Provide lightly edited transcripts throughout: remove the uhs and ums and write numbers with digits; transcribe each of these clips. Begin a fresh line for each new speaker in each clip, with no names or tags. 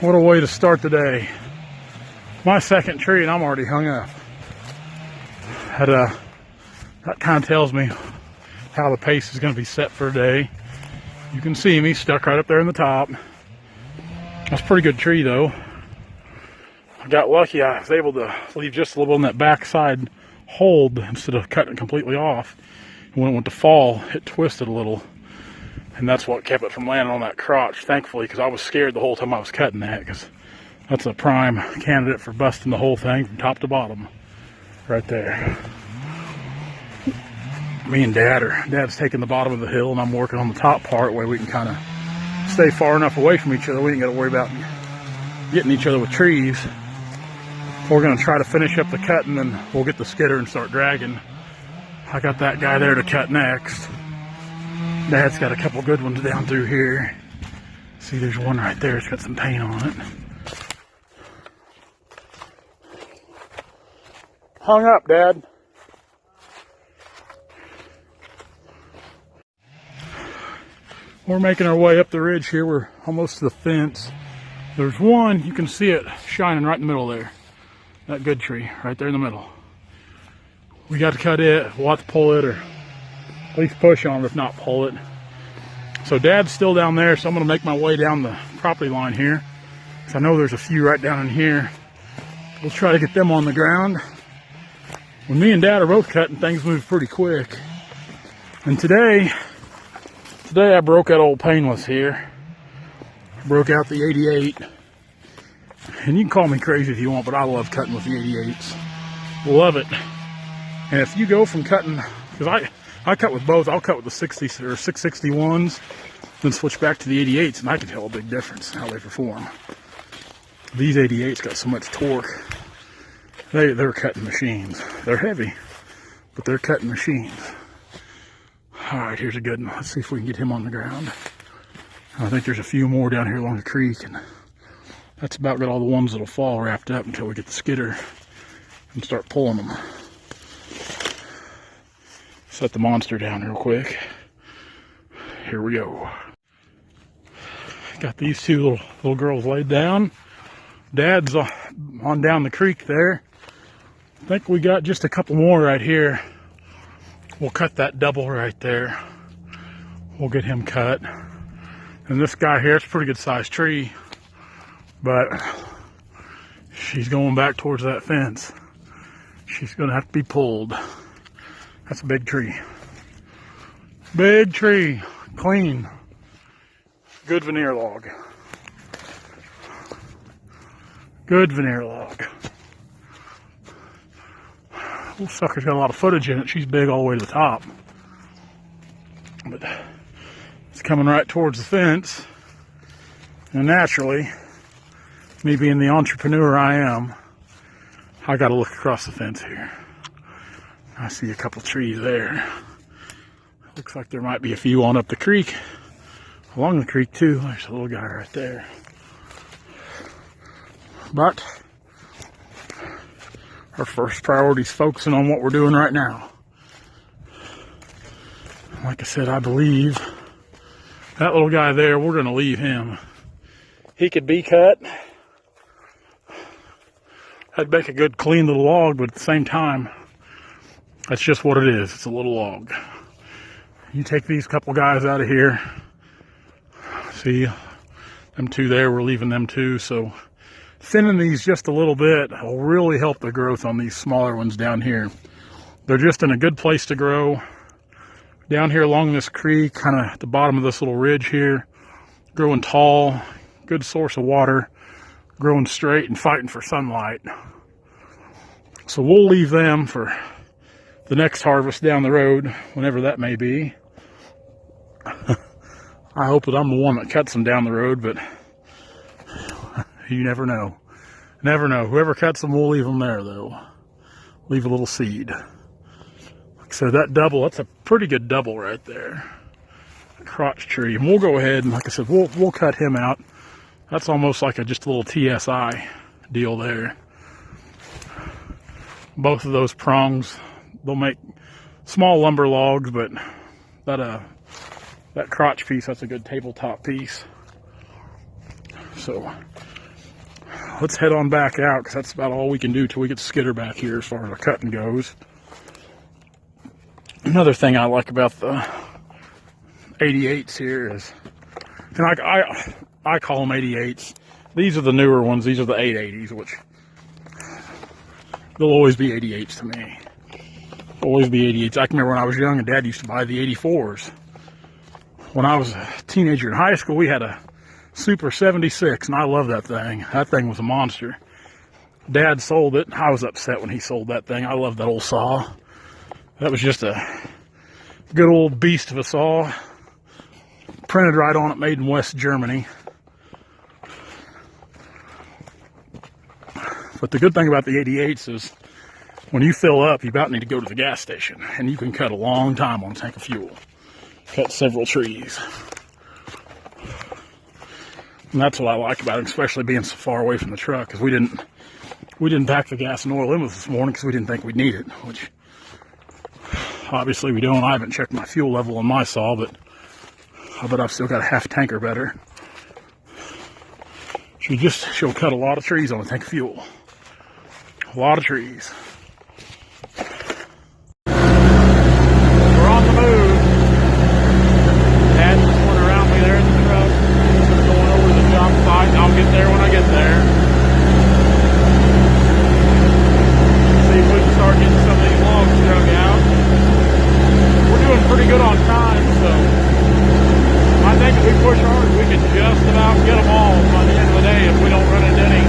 What a way to start the day. My second tree and I'm already hung up. That kind of tells me how the pace is going to be set for today. You can see me stuck right up there in the top. That's a pretty good tree though. I got lucky, I was able to leave just a little on that backside hold instead of cutting it completely off. And when it went to fall, it twisted a little. And that's what kept it from landing on that crotch, thankfully, because I was scared the whole time I was cutting that, because that's a prime candidate for busting the whole thing from top to bottom. Right there. Me and Dad's taking the bottom of the hill, and I'm working on the top part where we can kind of stay far enough away from each other. We ain't got to worry about getting each other with trees. We're going to try to finish up the cut, and then we'll get the skidder and start dragging. I got that guy there to cut next. Dad's got a couple good ones down through here. See, there's one right there. It's got some paint on it. Hung up, Dad. We're making our way up the ridge here. We're almost to the fence. There's one, you can see it shining right in the middle there. That good tree right there in the middle. We got to cut it. We'll have to pull it, or at least push on it, if not pull it. So Dad's still down there, so I'm going to make my way down the property line here. Because I know there's a few right down in here. We'll try to get them on the ground. When me and Dad are both cutting, things move pretty quick. And today I broke out old Painless here. Broke out the 88. And you can call me crazy if you want, but I love cutting with the 88s. Love it. And if you go from cutting, because I cut with both. I'll cut with the 60s or 661s, then switch back to the 88s, and I can tell a big difference in how they perform. These 88s got so much torque. They're cutting machines. They're heavy, but they're cutting machines. All right, here's a good one. Let's see if we can get him on the ground. I think there's a few more down here along the creek, and that's about got all the ones that'll fall wrapped up until we get the skidder and start pulling them. Set the monster down real quick. Here we go. Got these two little girls laid down. Dad's on down the creek there. I think we got just a couple more right here. We'll cut that double right there. We'll get him cut. And this guy here, it's a pretty good sized tree, but she's going back towards that fence. She's gonna have to be pulled. That's a big tree. Big tree, clean, good veneer log. Good veneer log. Little sucker's got a lot of footage in it. She's big all the way to the top. But it's coming right towards the fence. And naturally, me being the entrepreneur I am, I gotta look across the fence here. I see a couple trees there. Looks like there might be a few on up the creek. Along the creek too. There's a little guy right there. But our first priority is focusing on what we're doing right now. Like I said, I believe that little guy there, we're going to leave him. He could be cut. I'd make a good clean little log, but at the same time, that's just what it is. It's a little log. You take these couple guys out of here. See, them two there, we're leaving them too. So thinning these just a little bit will really help the growth on these smaller ones down here. They're just in a good place to grow. Down here along this creek, kind of at the bottom of this little ridge here, growing tall, good source of water, growing straight and fighting for sunlight. So we'll leave them for the next harvest down the road, whenever that may be. I hope that I'm the one that cuts them down the road, but you never know. Never know. Whoever cuts them, we'll leave them there, though. Leave a little seed. Like I said, that double, that's a pretty good double right there. Crotch tree. And we'll go ahead and, like I said, we'll cut him out. That's almost like just a little TSI deal there. Both of those prongs, they'll make small lumber logs, but that crotch piece, that's a good tabletop piece. So let's head on back out, because that's about all we can do till we get the skidder back here as far as our cutting goes. Another thing I like about the 88s here is, and I call them 88s. These are the newer ones. These are the 880s, which they'll always be 88s to me. Always be 88s. I can remember when I was young and Dad used to buy the 84s. When I was a teenager in high school, we had a Super 76, and I love that thing. That thing was a monster. Dad sold it. I was upset when he sold that thing. I love that old saw. That was just a good old beast of a saw. Printed right on it, made in West Germany. But the good thing about the 88s is when you fill up, you about need to go to the gas station, and you can cut a long time on a tank of fuel. Cut several trees. And that's what I like about it, especially being so far away from the truck, because we didn't pack the gas and oil in with us this morning because we didn't think we'd need it, which obviously we don't. I haven't checked my fuel level on my saw, but I bet I've still got a half tank or better. She'll cut a lot of trees on a tank of fuel. A lot of trees. We're on the move. Dad just went around me there in the truck. Going over the job site, and I'll get there when I get there. See if we can start getting some of these logs dug out. We're doing pretty good on time, so I think if we push hard, we can just about get them all by the end of the day if we don't run into any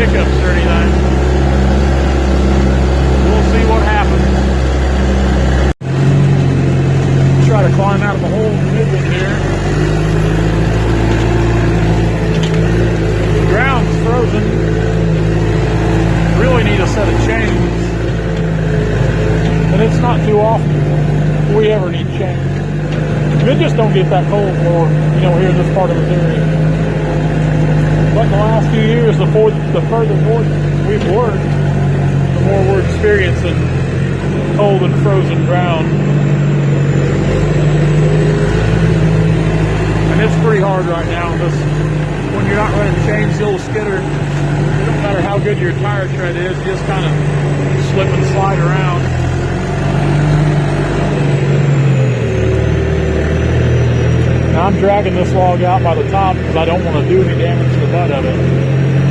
hiccups or anything. We'll see what happens. Try to climb out of the hole in the middle here. The ground's frozen. Really need a set of chains. And it's not too often we ever need chains. It just don't get that cold for, here in this part of Missouri. But in the last few years, the further north we've worked, the more we're experiencing cold and frozen ground. And it's pretty hard right now. When you're not running chains, the old skidder, it don't matter how good your tire tread is, you just kind of slip and slide around. Now I'm dragging this log out by the top because I don't want to do any damage to the butt of it.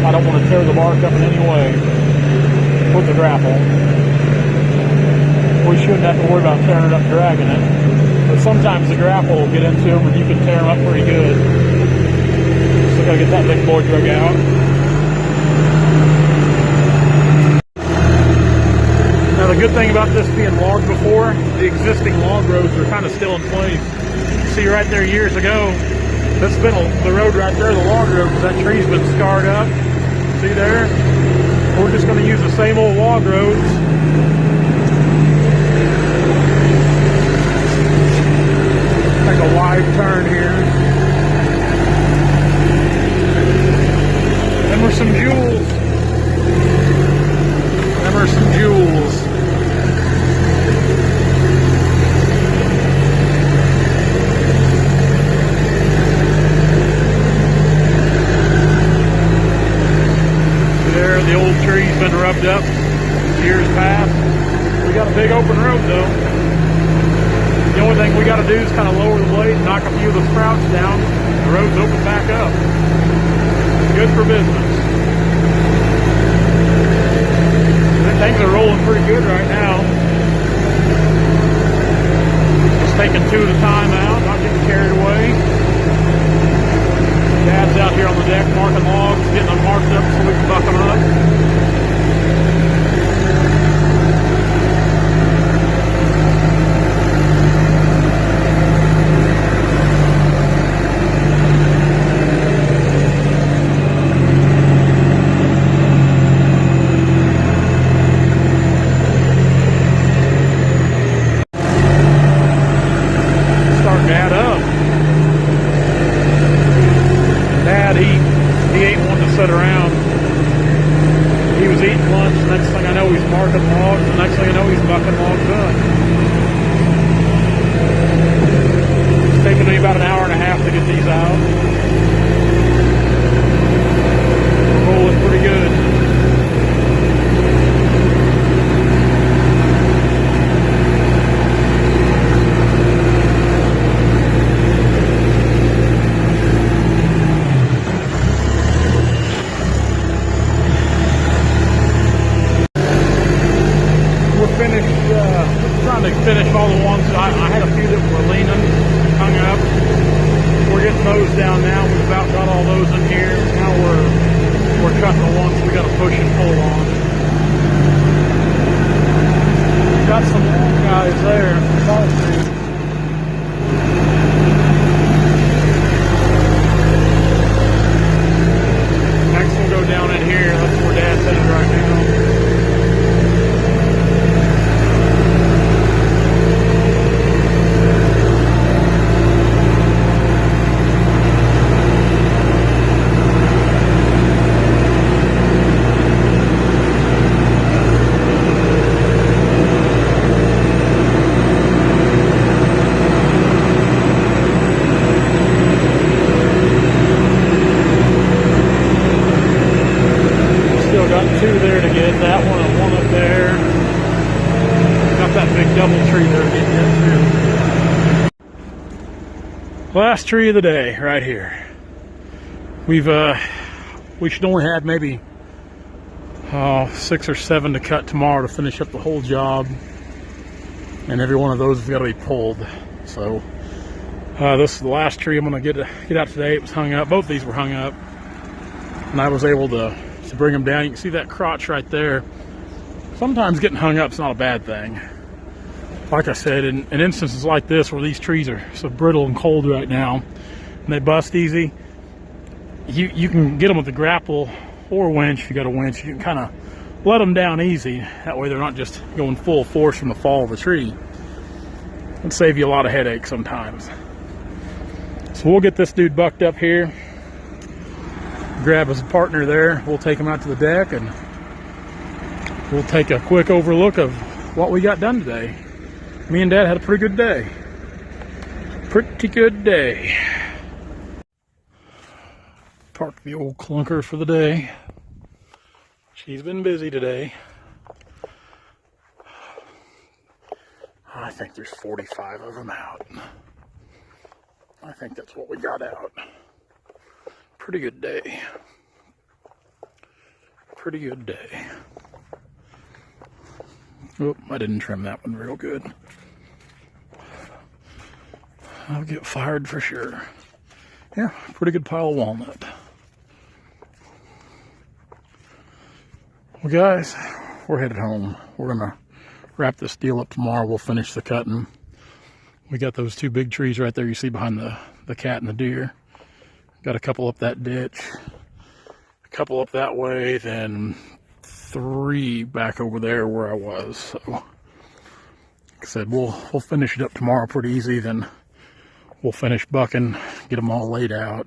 I don't want to tear the bark up in any way with the grapple. We shouldn't have to worry about tearing it up dragging it. But sometimes the grapple will get into them and you can tear them up pretty good. So gotta get that big boy drug out. Now the good thing about this being logged before, the existing log roads are kind of still in place. See right there years ago, that's been the road right there, the log road, because that tree's been scarred up. See there? We're just going to use the same old log roads. Take a wide turn here. Them are some jewels. Them are some jewels. The old tree's been rubbed up years past. We got a big open road though. The only thing we got to do is kind of lower the blade and knock a few of the sprouts down. The road's open back up. Good for business. Things are rolling pretty good right now. Just taking two at a time out, not getting carried away. Dad's out here on the deck marking logs, getting them marked up so we can buck them up. Starting to add up. Dad, he ain't one to sit around. He was eating lunch, the next thing I know he's marking logs, the next thing I know he's bucking logs up. It's taken me about an hour and a half to get these out. We're rolling pretty all those in here. Now we're cutting the ones we got to push and pull on. Got some long guys there. Next we'll go down in here. That's where Dad's headed right now. Two there to get, that one and one up there. Got that big double tree there to get through. Last tree of the day right here. We should only have maybe 6 or 7 to cut tomorrow to finish up the whole job, and every one of those has got to be pulled. So this is the last tree I'm going to get out today. It was hung up. Both these were hung up, and I was able to bring them down. You can see that crotch right there. Sometimes getting hung up is not a bad thing. Like I said, in instances like this where these trees are so brittle and cold right now and they bust easy, you can get them with the grapple or winch. If you got a winch, you can kind of let them down easy. That way they're not just going full force from the fall of the tree. It'll save you a lot of headaches sometimes. So we'll get this dude bucked up here, grab his partner there. We'll take him out to the deck and we'll take a quick overlook of what we got done today. Me and Dad had a pretty good day. Pretty good day. Park the old clunker for the day. She's been busy today. I think there's 45 of them out. I think that's what we got out. Pretty good day. Pretty good day. Oh, I didn't trim that one real good. I'll get fired for sure. Yeah, pretty good pile of walnut. Well, guys, we're headed home. We're gonna wrap this deal up tomorrow. We'll finish the cutting. We got those 2 big trees right there you see behind the cat and the deer. Got a couple up that ditch, a couple up that way, then 3 back over there where I was. So, like I said, we'll finish it up tomorrow pretty easy. Then we'll finish bucking, get them all laid out,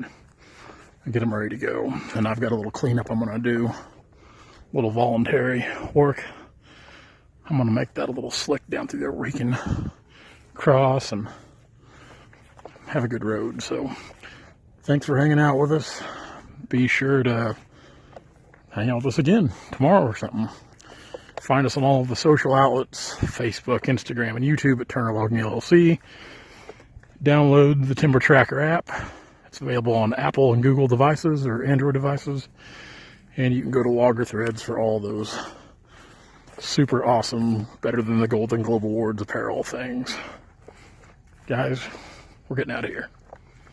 and get them ready to go. And I've got a little cleanup I'm going to do, a little voluntary work. I'm going to make that a little slick down through there where he can cross and have a good road. So thanks for hanging out with us. Be sure to hang out with us again tomorrow or something. Find us on all of the social outlets, Facebook, Instagram, and YouTube at Turner Logging LLC. Download the Timber Tracker app. It's available on Apple and Google devices or Android devices. And you can go to Logger Threads for all those super awesome, better than the Golden Globe Awards apparel things. Guys, we're getting out of here.